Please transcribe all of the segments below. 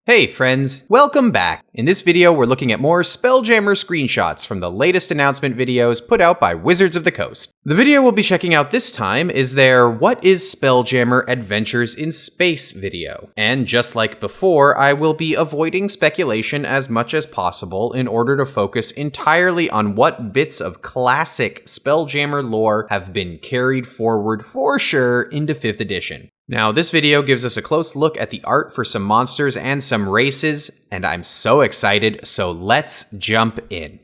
Hey friends, welcome back. In this video, we're looking at more Spelljammer screenshots from the latest announcement videos put out by Wizards of the Coast. The video we'll be checking out this time is their What is Spelljammer Adventures in Space video. And just like before, I will be avoiding speculation as much as possible in order to focus entirely on what bits of classic Spelljammer lore have been carried forward for sure into 5th edition. Now, this video gives us a close look at the art for some monsters and some races, and I'm so excited, so let's jump in.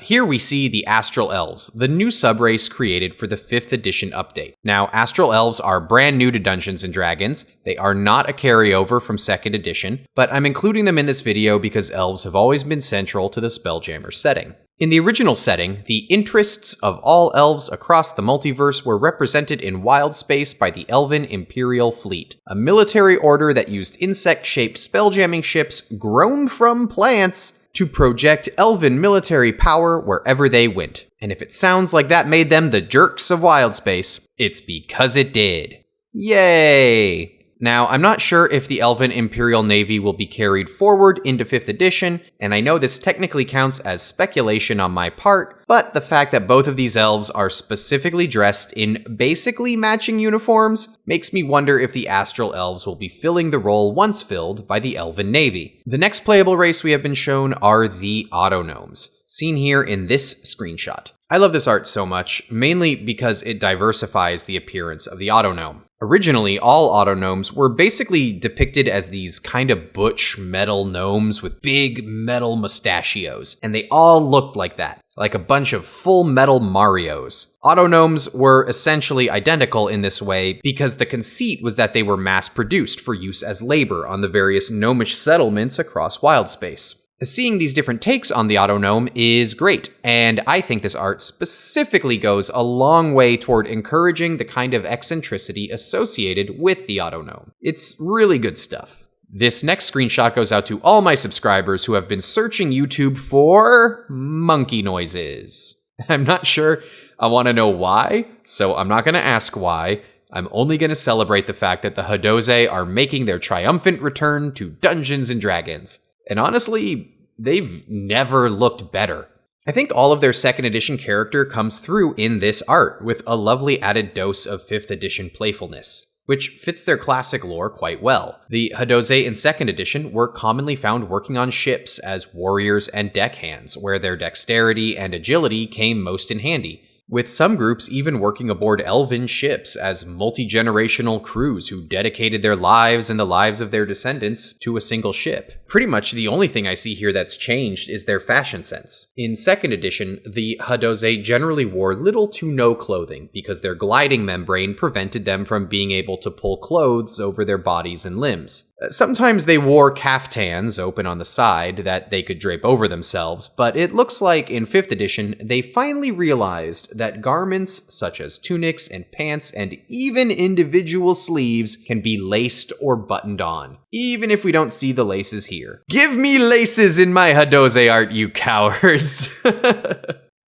Here we see the Astral Elves, the new subrace created for the 5th edition update. Now, Astral Elves are brand new to Dungeons & Dragons. They are not a carryover from 2nd edition, but I'm including them in this video because elves have always been central to the Spelljammer setting. In the original setting, the interests of all elves across the multiverse were represented in wild space by the Elven Imperial Fleet, a military order that used insect-shaped spelljamming ships grown from plants to project elven military power wherever they went. And if it sounds like that made them the jerks of wild space, it's because it did. Yay! Now, I'm not sure if the Elven Imperial Navy will be carried forward into 5th edition, and I know this technically counts as speculation on my part, but the fact that both of these elves are specifically dressed in basically matching uniforms makes me wonder if the Astral Elves will be filling the role once filled by the Elven Navy. The next playable race we have been shown are the Autognomes, seen here in this screenshot. I love this art so much, mainly because it diversifies the appearance of the Autognome. Originally, all Autognomes were basically depicted as these kind of butch metal gnomes with big metal mustachios, and they all looked like that, like a bunch of full metal Marios. Autognomes were essentially identical in this way because the conceit was that they were mass-produced for use as labor on the various gnomish settlements across wild space. Seeing these different takes on the Autognome is great, and I think this art specifically goes a long way toward encouraging the kind of eccentricity associated with the Autognome. It's really good stuff. This next screenshot goes out to all my subscribers who have been searching YouTube for monkey noises. I'm not sure I want to know why, so I'm not going to ask why. I'm only going to celebrate the fact that the Hadose are making their triumphant return to Dungeons & Dragons. And honestly, they've never looked better. I think all of their 2nd edition character comes through in this art, with a lovely added dose of 5th edition playfulness, which fits their classic lore quite well. The Hadose in 2nd edition were commonly found working on ships as warriors and deckhands, where their dexterity and agility came most in handy, with some groups even working aboard elven ships as multi-generational crews who dedicated their lives and the lives of their descendants to a single ship. Pretty much the only thing I see here that's changed is their fashion sense. In 2nd edition, the Hadose generally wore little to no clothing because their gliding membrane prevented them from being able to pull clothes over their bodies and limbs. Sometimes they wore caftans open on the side that they could drape over themselves, but it looks like in 5th edition they finally realized that garments such as tunics and pants and even individual sleeves can be laced or buttoned on, even if we don't see the laces here. Give me laces in my Hadose art, you cowards!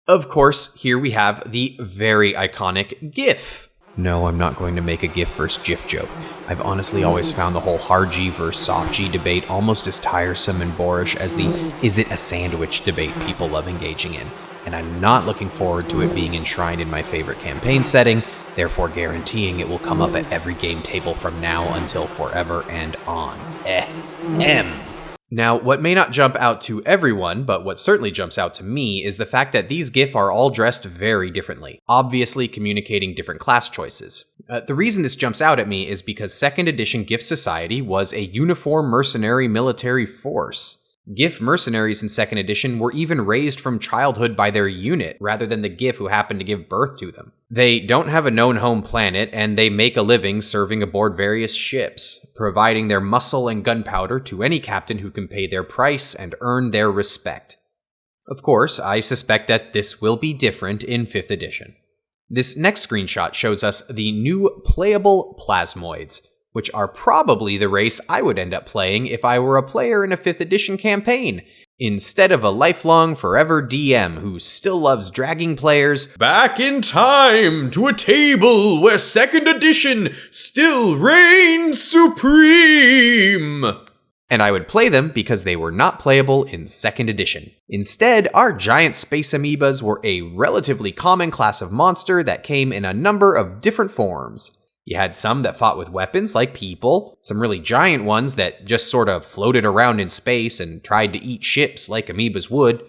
Of course, here we have the very iconic GIF. No, I'm not going to make a GIF versus GIF joke. I've honestly always found the whole hard G versus soft G debate almost as tiresome and boorish as the is it a sandwich debate people love engaging in. And I'm not looking forward to it being enshrined in my favorite campaign setting, therefore guaranteeing it will come up at every game table from now until forever and on. Now, what may not jump out to everyone, but what certainly jumps out to me, is the fact that these GIF are all dressed very differently, obviously communicating different class choices. The reason this jumps out at me is because 2nd edition GIF Society was a uniform mercenary military force. GIF mercenaries in 2nd edition were even raised from childhood by their unit, rather than the GIF who happened to give birth to them. They don't have a known home planet, and they make a living serving aboard various ships, providing their muscle and gunpowder to any captain who can pay their price and earn their respect. Of course, I suspect that this will be different in 5th edition. This next screenshot shows us the new playable plasmoids, which are probably the race I would end up playing if I were a player in a 5th edition campaign, instead of a lifelong forever DM who still loves dragging players back in time to a table where 2nd edition still reigns supreme. And I would play them because they were not playable in 2nd edition. Instead, our giant space amoebas were a relatively common class of monster that came in a number of different forms. You had some that fought with weapons like people, some really giant ones that just sort of floated around in space and tried to eat ships like amoebas would,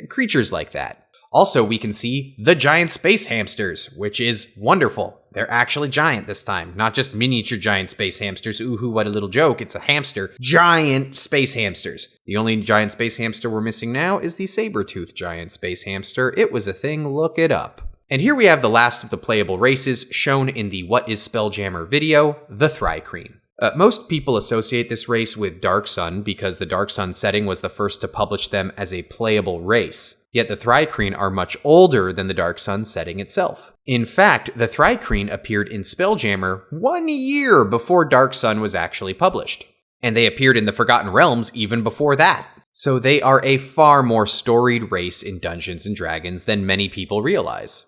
creatures like that. Also, we can see the giant space hamsters, which is wonderful. They're actually giant this time, not just miniature giant space hamsters. Ooh, what a little joke, it's a hamster. Giant space hamsters. The only giant space hamster we're missing now is the saber-toothed giant space hamster. It was a thing, look it up. And here we have the last of the playable races shown in the What is Spelljammer video, the Thri-kreen. Most people associate this race with Dark Sun because the Dark Sun setting was the first to publish them as a playable race. Yet the Thri-kreen are much older than the Dark Sun setting itself. In fact, the Thri-kreen appeared in Spelljammer 1 year before Dark Sun was actually published. And they appeared in the Forgotten Realms even before that. So they are a far more storied race in Dungeons & Dragons than many people realize.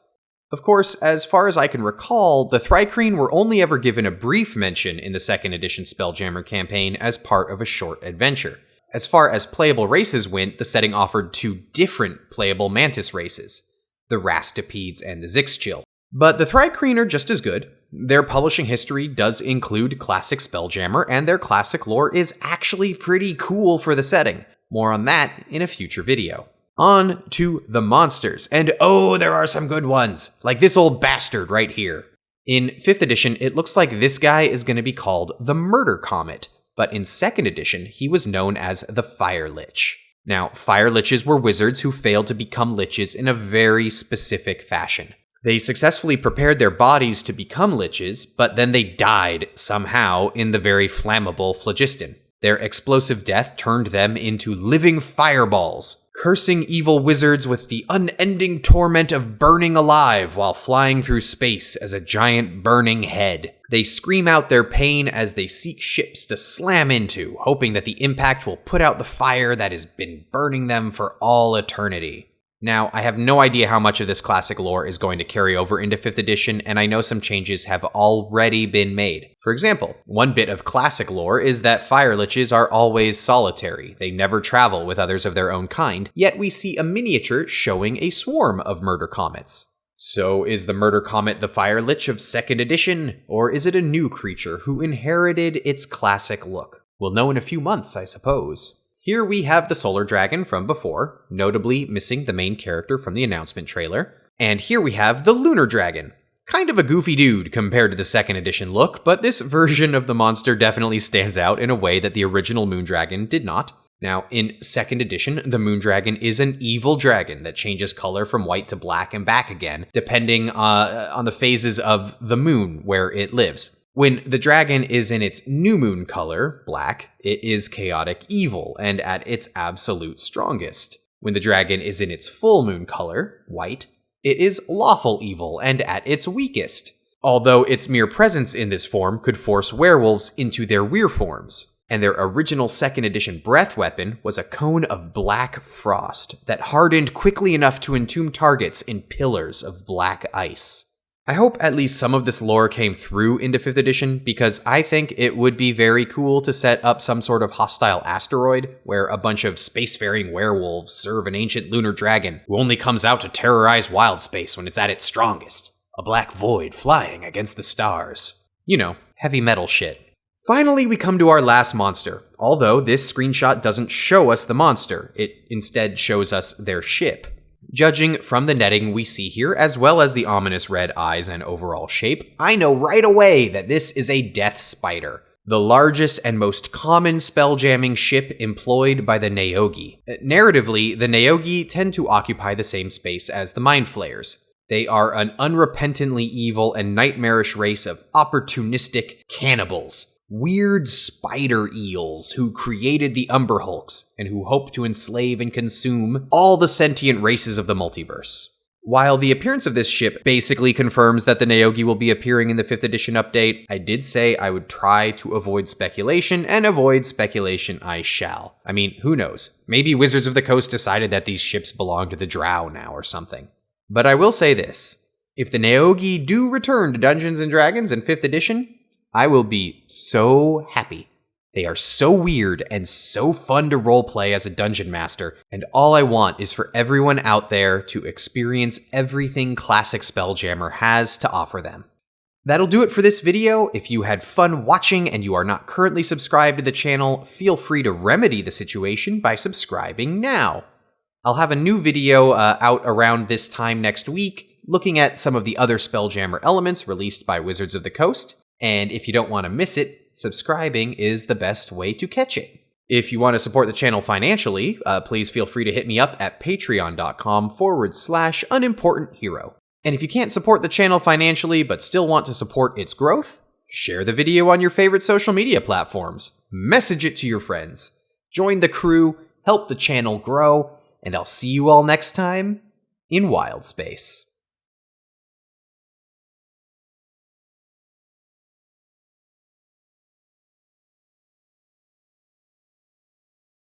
Of course, as far as I can recall, the Thri-kreen were only ever given a brief mention in the 2nd edition Spelljammer campaign as part of a short adventure. As far as playable races went, the setting offered 2 different playable mantis races, the Rastipedes and the Zixchill. But the Thri-kreen are just as good. Their publishing history does include classic Spelljammer, and their classic lore is actually pretty cool for the setting. More on that in a future video. On to the monsters, and oh, there are some good ones, like this old bastard right here. In 5th edition, it looks like this guy is going to be called the Murder Comet, but in 2nd edition, he was known as the Fire Lich. Now, Fire Liches were wizards who failed to become liches in a very specific fashion. They successfully prepared their bodies to become liches, but then they died somehow in the very flammable phlogiston. Their explosive death turned them into living fireballs, cursing evil wizards with the unending torment of burning alive while flying through space as a giant burning head. They scream out their pain as they seek ships to slam into, hoping that the impact will put out the fire that has been burning them for all eternity. Now, I have no idea how much of this classic lore is going to carry over into 5th edition, and I know some changes have already been made. For example, one bit of classic lore is that fire liches are always solitary. They never travel with others of their own kind, yet we see a miniature showing a swarm of murder comets. So is the murder comet the fire lich of 2nd edition, or is it a new creature who inherited its classic look? We'll know in a few months, I suppose. Here we have the Solar Dragon from before, notably missing the main character from the announcement trailer. And here we have the Lunar Dragon. Kind of a goofy dude compared to the 2nd edition look, but this version of the monster definitely stands out in a way that the original Moon Dragon did not. Now, in 2nd edition, the Moon Dragon is an evil dragon that changes color from white to black and back again, depending on the phases of the moon where it lives. When the dragon is in its new moon color, black, it is chaotic evil and at its absolute strongest. When the dragon is in its full moon color, white, it is lawful evil and at its weakest. Although its mere presence in this form could force werewolves into their weir forms. And their original 2nd edition breath weapon was a cone of black frost that hardened quickly enough to entomb targets in pillars of black ice. I hope at least some of this lore came through into 5th edition, because I think it would be very cool to set up some sort of hostile asteroid where a bunch of spacefaring werewolves serve an ancient lunar dragon who only comes out to terrorize wild space when it's at its strongest. A black void flying against the stars. You know, heavy metal shit. Finally, we come to our last monster, although this screenshot doesn't show us the monster, it instead shows us their ship. Judging from the netting we see here, as well as the ominous red eyes and overall shape, I know right away that this is a Death Spider, the largest and most common spelljamming ship employed by the Neogi. Narratively, the Neogi tend to occupy the same space as the Mind Flayers. They are an unrepentantly evil and nightmarish race of opportunistic cannibals. Weird spider eels who created the Umber Hulks and who hope to enslave and consume all the sentient races of the multiverse. While the appearance of this ship basically confirms that the Neogi will be appearing in the 5th edition update, I did say I would try to avoid speculation, and avoid speculation I shall. I mean, who knows? Maybe Wizards of the Coast decided that these ships belong to the Drow now or something. But I will say this. If the Neogi do return to Dungeons & Dragons in 5th edition, I will be so happy. They are so weird and so fun to roleplay as a dungeon master, and all I want is for everyone out there to experience everything classic Spelljammer has to offer them. That'll do it for this video. If you had fun watching and you are not currently subscribed to the channel, feel free to remedy the situation by subscribing now. I'll have a new video out around this time next week, looking at some of the other Spelljammer elements released by Wizards of the Coast, and if you don't want to miss it, subscribing is the best way to catch it. If you want to support the channel financially, please feel free to hit me up at patreon.com/unimportanthero. And if you can't support the channel financially but still want to support its growth, share the video on your favorite social media platforms, message it to your friends, join the crew, help the channel grow, and I'll see you all next time in Wild Space.